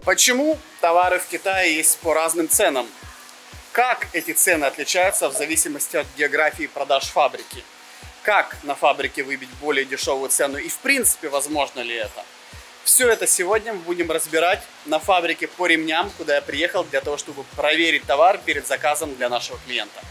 Почему товары в Китае есть по разным ценам? Как эти цены отличаются в зависимости от географии продаж фабрики? Как на фабрике выбить более дешевую цену и в принципе возможно ли это? Все это сегодня мы будем разбирать на фабрике по ремням, куда я приехал для того, чтобы проверить товар перед заказом для нашего клиента.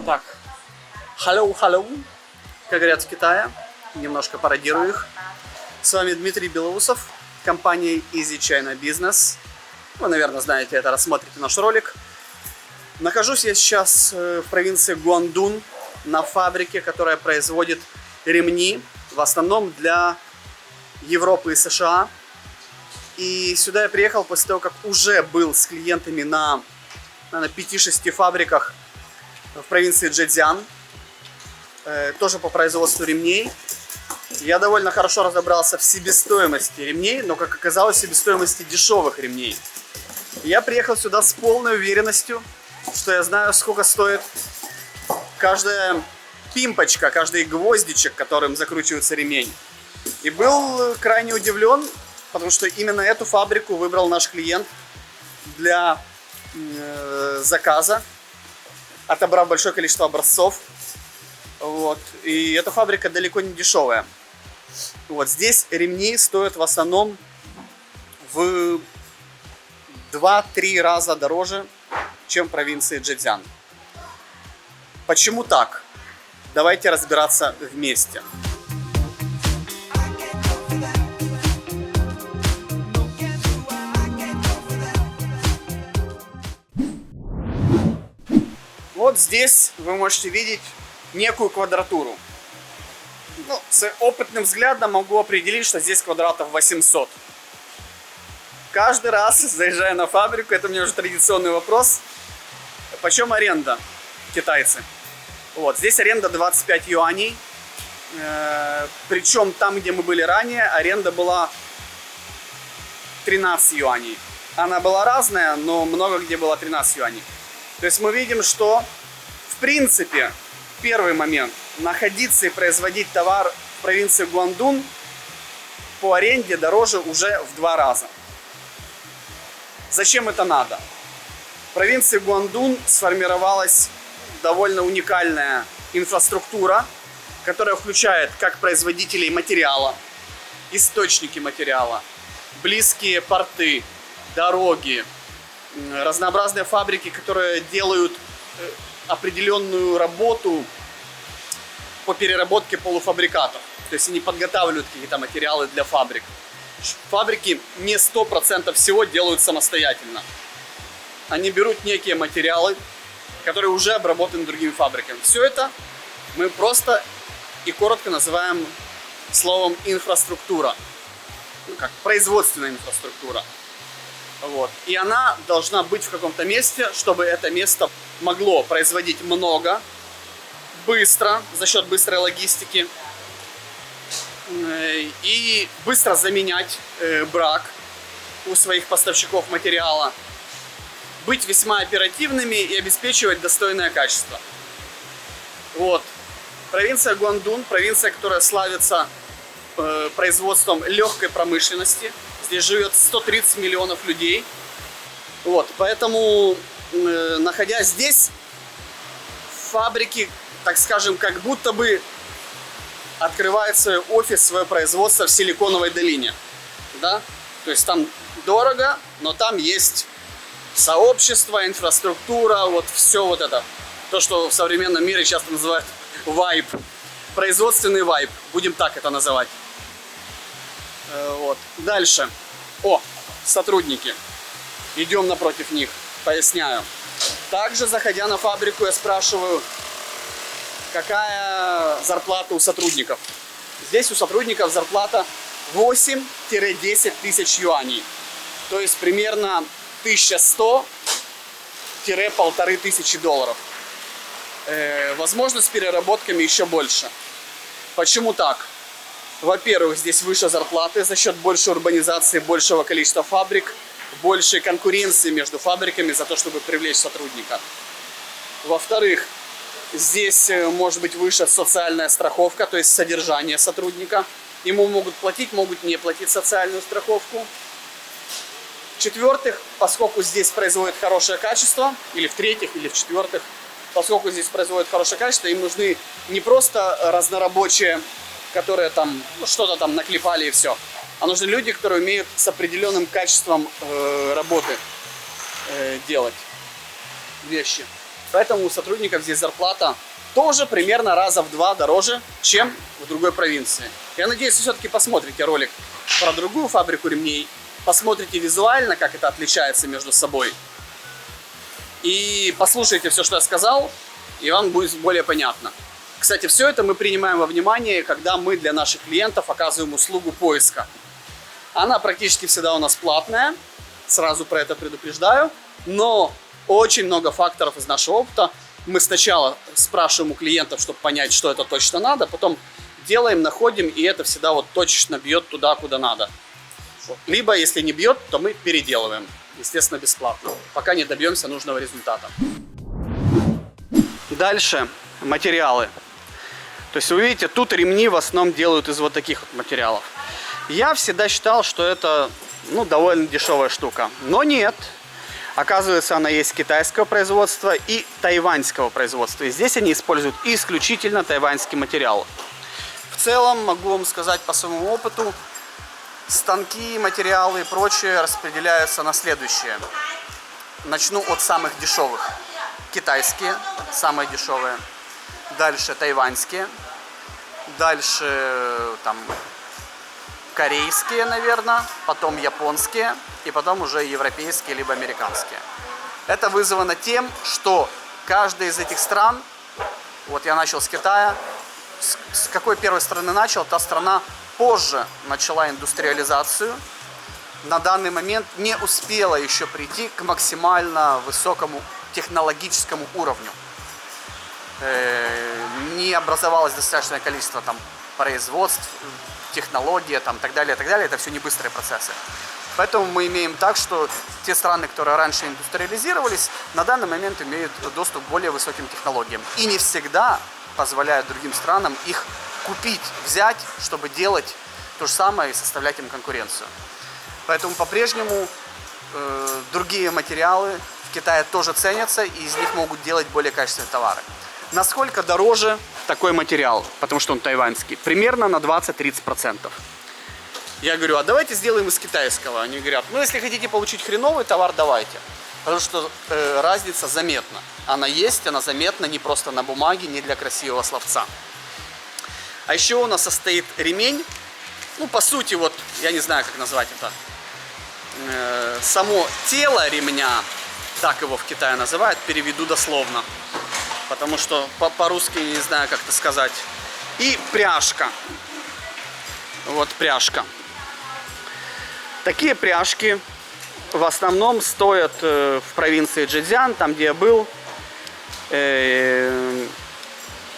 Так, hello, как говорят в Китае, немножко пародирую их. С вами Дмитрий Белоусов, компания Easy China Business. Вы, наверное, знаете это, рассмотрите наш ролик. Нахожусь я сейчас в провинции Гуандун на фабрике, которая производит ремни, в основном для Европы и США. И сюда я приехал после того, как уже был с клиентами на, наверное, 5-6 фабриках в провинции Чжэцзян, тоже по производству ремней. Я довольно хорошо разобрался в себестоимости ремней, но, как оказалось, в себестоимости дешевых ремней. Я приехал сюда с полной уверенностью, что я знаю, сколько стоит каждая пимпочка, каждый гвоздичек, которым закручивается ремень. И был крайне удивлен, потому что именно эту фабрику выбрал наш клиент для заказа, отобрав большое количество образцов. Вот. И эта фабрика далеко не дешевая. Вот. Здесь ремни стоят в основном в 2-3 раза дороже, чем в провинции Чжэцзян. Почему так? Давайте разбираться вместе. Вот здесь вы можете видеть некую квадратуру. Ну, с опытным взглядом могу определить, что здесь квадратов 800. Каждый раз, заезжая на фабрику, это у меня уже традиционный вопрос: почем аренда, китайцы? Вот, здесь аренда 25 юаней. Причем там, где мы были ранее, аренда была 13 юаней. Она была разная, но много где было 13 юаней. То есть мы видим, что в принципе, первый момент, находиться и производить товар в провинции Гуандун по аренде дороже уже в 2 раза. Зачем это надо? В провинции Гуандун сформировалась довольно уникальная инфраструктура, которая включает как производителей материала, источники материала, близкие порты, дороги, разнообразные фабрики, которые делают определенную работу по переработке полуфабрикатов. То есть они подготавливают какие-то материалы для фабрик. Фабрики не 100% всего делают самостоятельно. Они берут некие материалы, которые уже обработаны другими фабриками. Все это мы просто и коротко называем словом инфраструктура. Ну, как производственная инфраструктура. Вот. И она должна быть в каком-то месте, чтобы это место могло производить много, быстро, за счет быстрой логистики, и быстро заменять брак у своих поставщиков материала, быть весьма оперативными и обеспечивать достойное качество. Вот. Провинция Гуандун, провинция, которая славится производством легкой промышленности. Здесь живет 130 миллионов людей. Вот. Поэтому, находясь здесь, фабрики, так скажем, как будто бы открывают свой офис, свое производство в Силиконовой долине. Да? То есть там дорого, но там есть сообщество, инфраструктура, вот все вот это. То, что в современном мире часто называют вайб. Производственный вайб, будем так это называть. Вот. Dальше. Сотрудники. Идем напротив них, поясняю. Также, заходя на фабрику, я спрашиваю, какая зарплата у сотрудников. Здесь у сотрудников зарплата 8-10 тысяч юаней. То есть примерно 1100-1500 долларов. Возможно, с переработками еще больше. Почему так? Во-первых, здесь выше зарплаты за счет большей урбанизации, большего количества фабрик, большей конкуренции между фабриками за то, чтобы привлечь сотрудника. Во-вторых, здесь может быть выше социальная страховка, то есть содержание сотрудника. Ему могут платить, могут не платить социальную страховку. В-четвертых, поскольку здесь производят хорошее качество, или в-третьих, или в-четвертых, поскольку здесь производят хорошее качество, им нужны не просто разнорабочие, которые там что-то там наклепали и все, а нужны люди, которые умеют с определенным качеством работы делать вещи. Поэтому у сотрудников здесь зарплата тоже примерно раза в 2 дороже, чем в другой провинции. Я надеюсь, вы все-таки посмотрите ролик про другую фабрику ремней, посмотрите визуально, как это отличается между собой, и послушайте все, что я сказал, и вам будет более понятно. Кстати, все это мы принимаем во внимание, когда мы для наших клиентов оказываем услугу поиска. Она практически всегда у нас платная, сразу про это предупреждаю, но очень много факторов из нашего опыта. Мы сначала спрашиваем у клиентов, чтобы понять, что это точно надо, потом делаем, находим, и это всегда вот точечно бьет туда, куда надо. Либо, если не бьет, то мы переделываем, естественно, бесплатно, пока не добьемся нужного результата. Дальше материалы. То есть, вы видите, тут ремни в основном делают из вот таких вот материалов. Я всегда считал, что это, довольно дешевая штука, но нет. Оказывается, она есть китайского производства и тайваньского производства. И здесь они используют исключительно тайваньский материал. В целом, могу вам сказать по своему опыту, станки, материалы и прочее распределяются на следующее. Начну от самых дешевых. Китайские, самые дешевые. Дальше тайваньские. Дальше там корейские, наверное. Потом японские. И потом уже европейские, либо американские. Это вызвано тем, что каждая из этих стран, вот я начал с Китая, с какой первой страны начал, та страна позже начала индустриализацию, на данный момент не успела еще прийти к максимально высокому технологическому уровню. Не образовалось достаточное количество там производств, технологий, там, так далее, это все не быстрые процессы. Поэтому мы имеем так, что те страны, которые раньше индустриализировались, на данный момент имеют доступ к более высоким технологиям. И не всегда позволяют другим странам их купить, взять, чтобы делать то же самое и составлять им конкуренцию. Поэтому по-прежнему другие материалы в Китае тоже ценятся, и из них могут делать более качественные товары. Насколько дороже такой материал, потому что он тайваньский? Примерно на 20-30%. Я говорю, а давайте сделаем из китайского. Они говорят, если хотите получить хреновый товар, давайте. Потому что разница заметна. Она есть, она заметна не просто на бумаге, не для красивого словца. А еще у нас состоит ремень. По сути, вот, я не знаю, как назвать это. Само тело ремня, так его в Китае называют, переведу дословно. Потому что по-русски не знаю, как это сказать. И пряжка. Вот пряжка. Такие пряжки в основном стоят в провинции Чжэцзян, там где я был.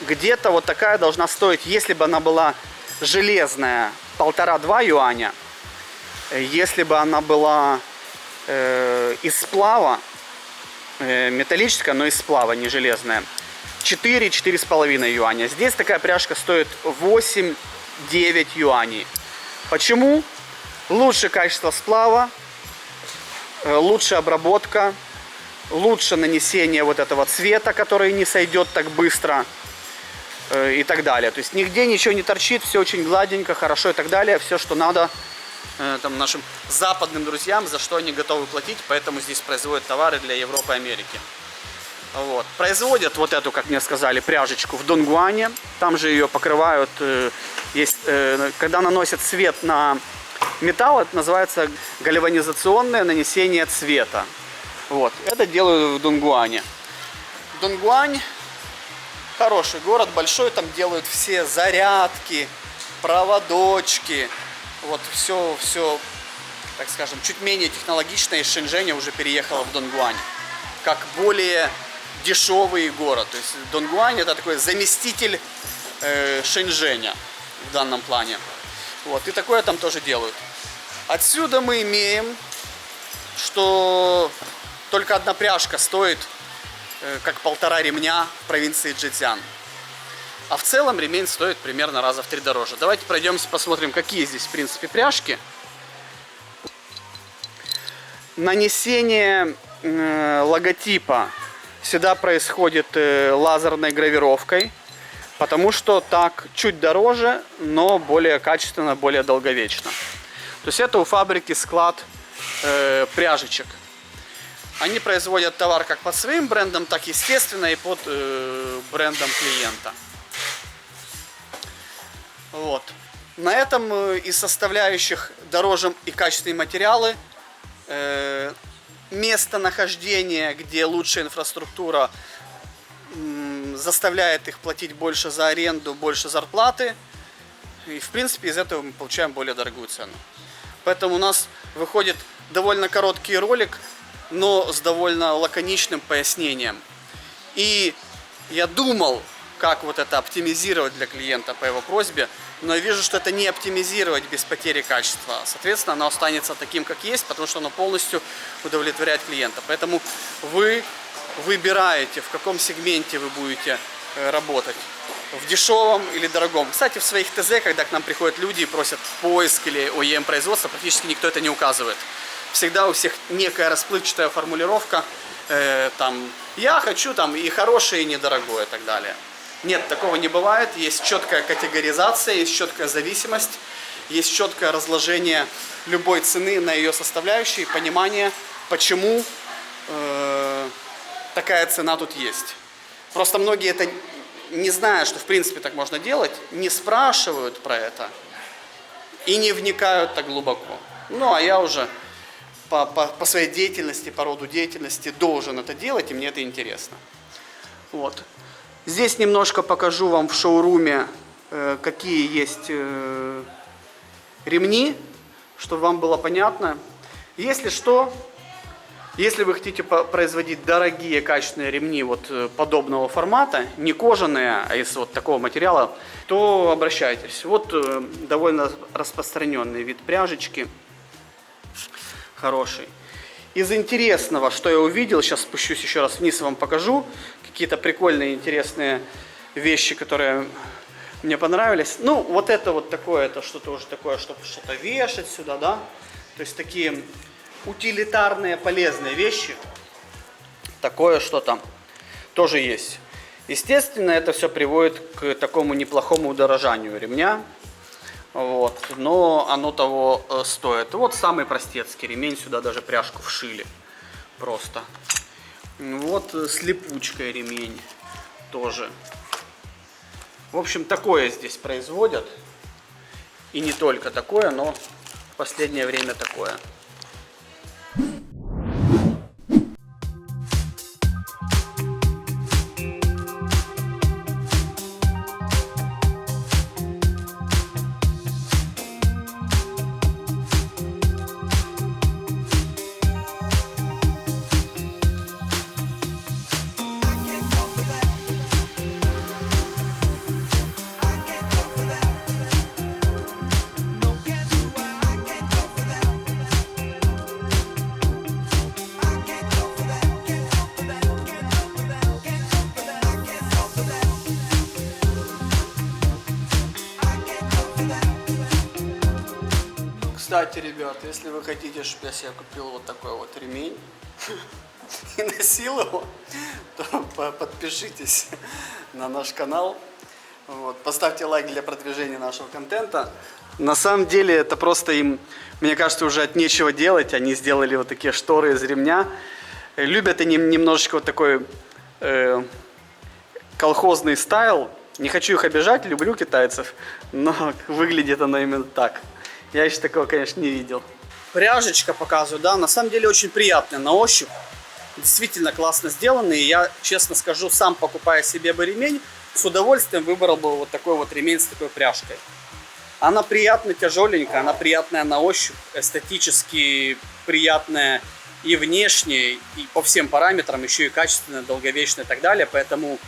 Где-то вот такая должна стоить, если бы она была железная, 1,5-2 юаня. Если бы она была из сплава, металлическая, но из сплава, не железная, 4-4,5 юаня. Здесь такая пряжка стоит 8-9 юаней. Почему? Лучше качество сплава, лучше обработка, лучше нанесение вот этого цвета, который не сойдет так быстро и так далее. То есть нигде ничего не торчит, все очень гладенько, хорошо и так далее. Все, что надо там, нашим западным друзьям, за что они готовы платить, поэтому здесь производят товары для Европы и Америки. Вот. Производят вот эту, как мне сказали, пряжечку в Донгуане. Там же ее покрывают, когда наносят цвет на металл, это называется гальванизационное нанесение цвета. Вот. Это делают в Донгуане. Донгуань хороший город, большой, там делают все зарядки, проводочки. Вот все, так скажем, чуть менее технологичное из Шэньчжэня уже переехало в Донгуань. Как более дешевый город. То есть Донгуань это такой заместитель Шэньчжэня в данном плане. Вот. И такое там тоже делают. Отсюда мы имеем, что только одна пряжка стоит как 1,5 ремня в провинции Чжэцзян. А в целом ремень стоит примерно раза в 3 дороже. Давайте пройдемся, посмотрим, какие здесь в принципе пряжки. Нанесение логотипа всегда происходит лазерной гравировкой, потому что так чуть дороже, но более качественно, более долговечно. То есть это у фабрики склад пряжечек. Они производят товар как под своим брендом, так естественно и под брендом клиента. Вот. На этом из составляющих дороже и качественные материалы, местонахождение, где лучшая инфраструктура заставляет их платить больше за аренду, больше зарплаты. И в принципе из этого мы получаем более дорогую цену. Поэтому у нас выходит довольно короткий ролик, но с довольно лаконичным пояснением. И я думал, как вот это оптимизировать для клиента по его просьбе, но я вижу, что это не оптимизировать без потери качества. Соответственно, оно останется таким, как есть, потому что оно полностью удовлетворяет клиента. Поэтому вы выбираете, в каком сегменте вы будете работать. В дешевом или дорогом. Кстати, в своих ТЗ, когда к нам приходят люди и просят поиск или OEM производства, практически никто это не указывает. Всегда у всех некая расплывчатая формулировка, там, я хочу там и хорошее, и недорогое, и так далее. Нет, такого не бывает. Есть четкая категоризация, есть четкая зависимость, есть четкое разложение любой цены на ее составляющие, понимание, почему такая цена тут есть. Просто многие это не зная, что в принципе так можно делать, не спрашивают про это и не вникают так глубоко. Ну, а я уже по своей деятельности, по роду деятельности должен это делать, и мне это интересно. Вот. Здесь немножко покажу вам в шоуруме, какие есть ремни, чтобы вам было понятно. Если что, если вы хотите производить дорогие качественные ремни вот подобного формата, не кожаные, а из вот такого материала, то обращайтесь. Вот довольно распространенный вид пряжечки, хороший. Из интересного, что я увидел, сейчас спущусь еще раз вниз и вам покажу, какие-то прикольные, интересные вещи, которые мне понравились. Ну, вот это вот такое, это что-то уже такое, чтобы что-то вешать сюда, да. То есть такие утилитарные, полезные вещи. Такое что-то тоже есть. Естественно, это все приводит к такому неплохому удорожанию ремня. Вот. Но оно того стоит. Вот самый простецкий ремень. Сюда даже пряжку вшили. Просто. Вот с липучкой ремень. Тоже. В общем, такое здесь производят. И не только такое, но в последнее время такое. Кстати, ребят, если вы хотите, чтобы я себе купил вот такой вот ремень и носил его, то подпишитесь на наш канал. Вот, поставьте лайк для продвижения нашего контента. На самом деле это просто им, мне кажется, уже от нечего делать. Они сделали вот такие шторы из ремня. Любят они немножечко вот такой колхозный стайл. Не хочу их обижать, люблю китайцев, но выглядит оно именно так. Я еще такого, конечно, не видел. Пряжечка показываю, да, на самом деле очень приятная на ощупь. Действительно классно сделанный. Я, честно скажу, сам покупая себе бы ремень, с удовольствием выбрал бы вот такой вот ремень с такой пряжкой. Она приятно тяжеленькая, она приятная на ощупь, эстетически приятная и внешне, и по всем параметрам, еще и качественная, долговечная и так далее. Поэтому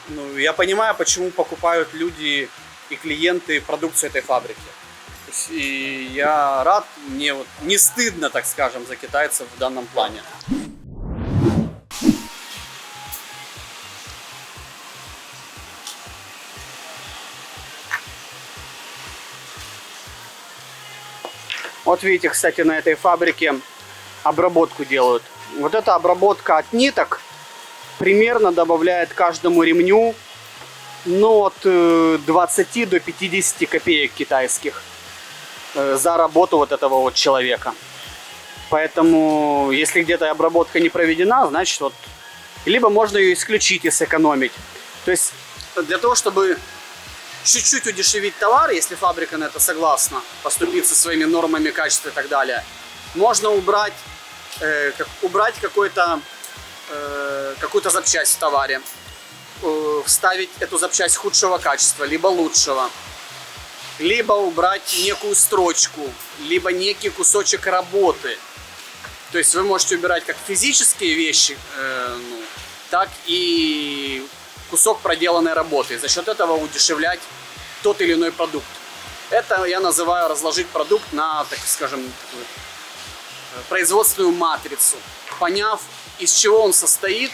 ну, я понимаю, почему покупают люди и клиенты продукцию этой фабрики. И я рад, мне вот не стыдно, так скажем, за китайцев в данном плане. Вот видите, кстати, на этой фабрике обработку делают. Вот эта обработка от ниток примерно добавляет каждому ремню, ну, от 20 до 50 копеек китайских за работу вот этого вот человека. Поэтому, если где-то обработка не проведена, значит, вот, либо можно ее исключить и сэкономить. То есть, для того, чтобы чуть-чуть удешевить товар, если фабрика на это согласна, поступиться своими нормами качества и так далее, можно убрать какую-то запчасть в товаре, вставить эту запчасть худшего качества, либо лучшего, либо убрать некую строчку, либо некий кусочек работы. То есть вы можете убирать как физические вещи, так и кусок проделанной работы. За счет этого удешевлять тот или иной продукт. Это я называю разложить продукт на, так скажем, производственную матрицу. Поняв, из чего он состоит,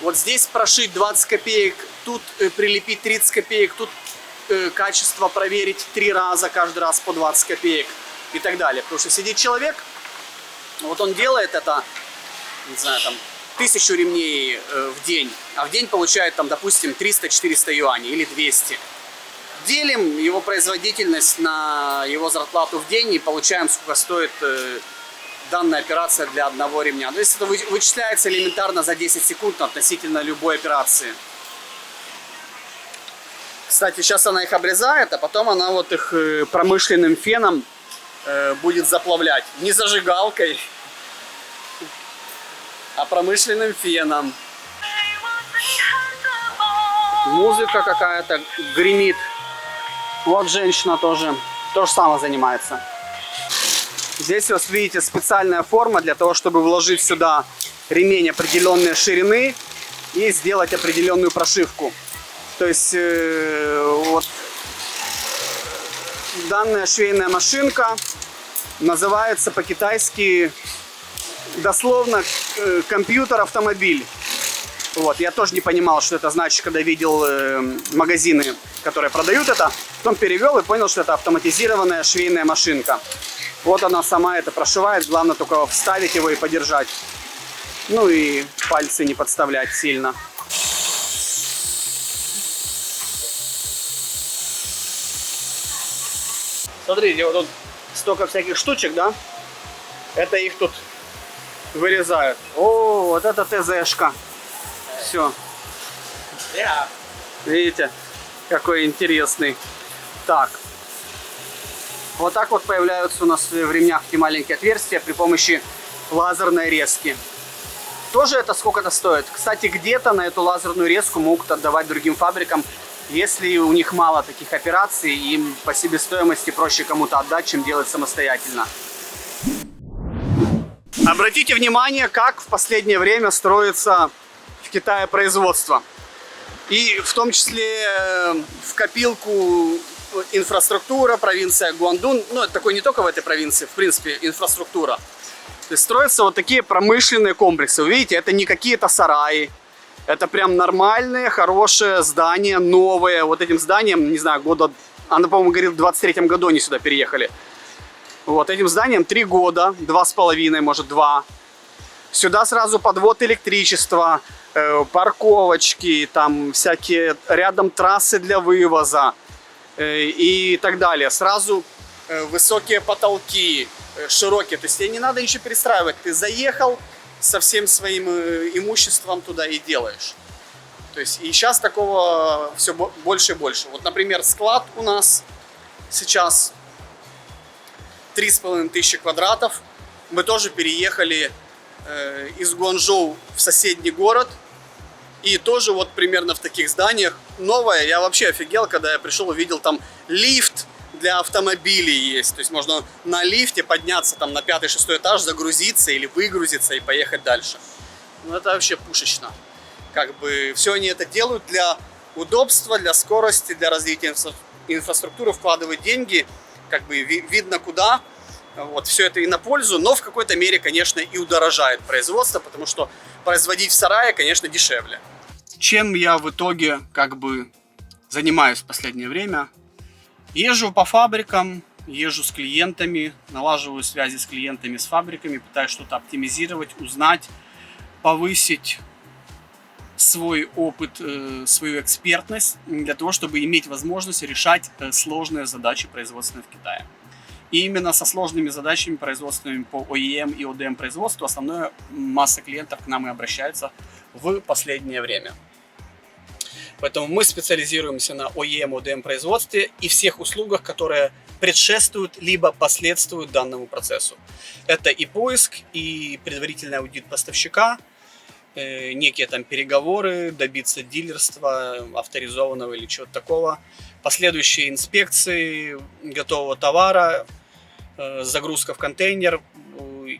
вот здесь прошить 20 копеек, тут прилепить 30 копеек, тут качество проверить 3 раза, каждый раз по 20 копеек и так далее. Потому что сидит человек, вот он делает это, не знаю, там, 1000 ремней в день, а в день получает, там, допустим, 300-400 юаней или 200. Делим его производительность на его зарплату в день и получаем, сколько стоит данная операция для одного ремня. То есть это вычисляется элементарно за 10 секунд относительно любой операции. Кстати, сейчас она их обрезает, а потом она вот их промышленным феном будет заплавлять. Не зажигалкой, а промышленным феном. Музыка какая-то гремит. Вот женщина тоже то же самое занимается. Здесь у вас, видите, специальная форма для того, чтобы вложить сюда ремень определенной ширины и сделать определенную прошивку. То есть вот данная швейная машинка называется по-китайски дословно компьютер-автомобиль. Вот, я тоже не понимал, что это значит, когда видел магазины, которые продают это. Потом перевел и понял, что это автоматизированная швейная машинка. Вот она сама это прошивает, главное только вставить его и подержать. Ну и пальцы не подставлять сильно. Смотрите, вот тут столько всяких штучек, да? Это их тут вырезают. О, вот это ТЗшка. Все. Видите, какой интересный. Так. Вот так вот появляются у нас в ремнях эти маленькие отверстия при помощи лазерной резки. Тоже это сколько-то стоит. Кстати, где-то на эту лазерную резку могут отдавать другим фабрикам. Если у них мало таких операций, им по себестоимости проще кому-то отдать, чем делать самостоятельно. Обратите внимание, как в последнее время строится в Китае производство. И в том числе в копилку инфраструктура, провинция Гуандун. Ну, это такое не только в этой провинции, в принципе, инфраструктура. То есть строятся вот такие промышленные комплексы. Вы видите, это не какие-то сараи. Это прям нормальные, хорошие здания, новые. Вот этим зданием, не знаю, года... Она, по-моему, говорит, в 23-м году они сюда переехали. Вот этим зданием 3 года, 2,5, может 2. Сюда сразу подвод электричества, парковочки, там всякие рядом трассы для вывоза и так далее. Сразу высокие потолки, широкие. То есть тебе не надо ничего перестраивать. Ты заехал со всем своим имуществом туда и делаешь. То есть и сейчас такого все больше и больше. Вот, например, склад у нас сейчас 3500 квадратов. Мы тоже переехали из Гуанчжоу в соседний город. И тоже вот примерно в таких зданиях. Новое, я вообще офигел, когда я пришел, увидел там лифт для автомобилей есть. То есть можно на лифте подняться там на 5-6 этаж, загрузиться или выгрузиться и поехать дальше. Ну это вообще пушечно. Как бы все они это делают для удобства, для скорости, для развития инфраструктуры, вкладывают деньги, как бы видно куда. Вот, все это и на пользу, но в какой-то мере, конечно, и удорожает производство, потому что производить в сарае, конечно, дешевле. Чем я в итоге как бы занимаюсь в последнее время? Езжу по фабрикам, езжу с клиентами, налаживаю связи с клиентами, с фабриками, пытаюсь что-то оптимизировать, узнать, повысить свой опыт, свою экспертность для того, чтобы иметь возможность решать сложные задачи производственные в Китае. И именно со сложными задачами производственными по OEM и ODM производству основная масса клиентов к нам и обращается в последнее время. Поэтому мы специализируемся на OEM, ODM производстве и всех услугах, которые предшествуют либо последствуют данному процессу. Это и поиск, и предварительный аудит поставщика, некие там переговоры, добиться дилерства авторизованного или чего-то такого, последующие инспекции готового товара, загрузка в контейнер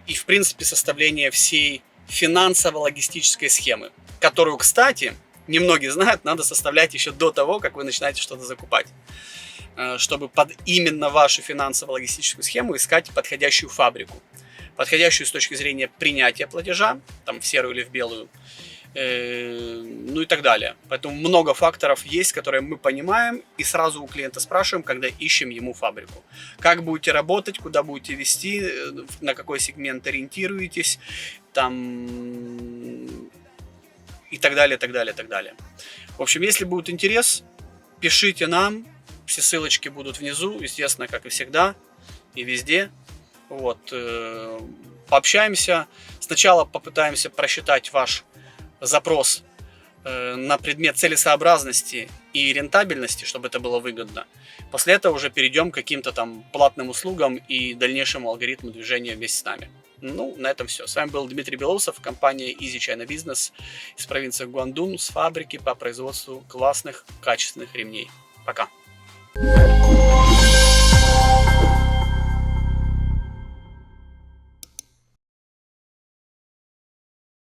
и, в принципе, составление всей финансово-логистической схемы, которую, кстати, немногие знают, надо составлять еще до того, как вы начинаете что-то закупать, чтобы под именно вашу финансово-логистическую схему искать подходящую фабрику, подходящую с точки зрения принятия платежа, там в серую или в белую, ну и так далее. Поэтому много факторов есть, которые мы понимаем и сразу у клиента спрашиваем, когда ищем ему фабрику. Как будете работать, куда будете вести, на какой сегмент ориентируетесь, там и так далее, так далее, так далее. В общем, если будет интерес, пишите нам, все ссылочки будут внизу, естественно, как и всегда, и везде. Вот, пообщаемся. Сначала попытаемся просчитать ваш запрос на предмет целесообразности и рентабельности, чтобы это было выгодно. После этого уже перейдем к каким-то там платным услугам и дальнейшему алгоритму движения вместе с нами. Ну, на этом все. С вами был Дмитрий Белоусов, компания Easy China Business из провинции Гуандун с фабрики по производству классных, качественных ремней. Пока.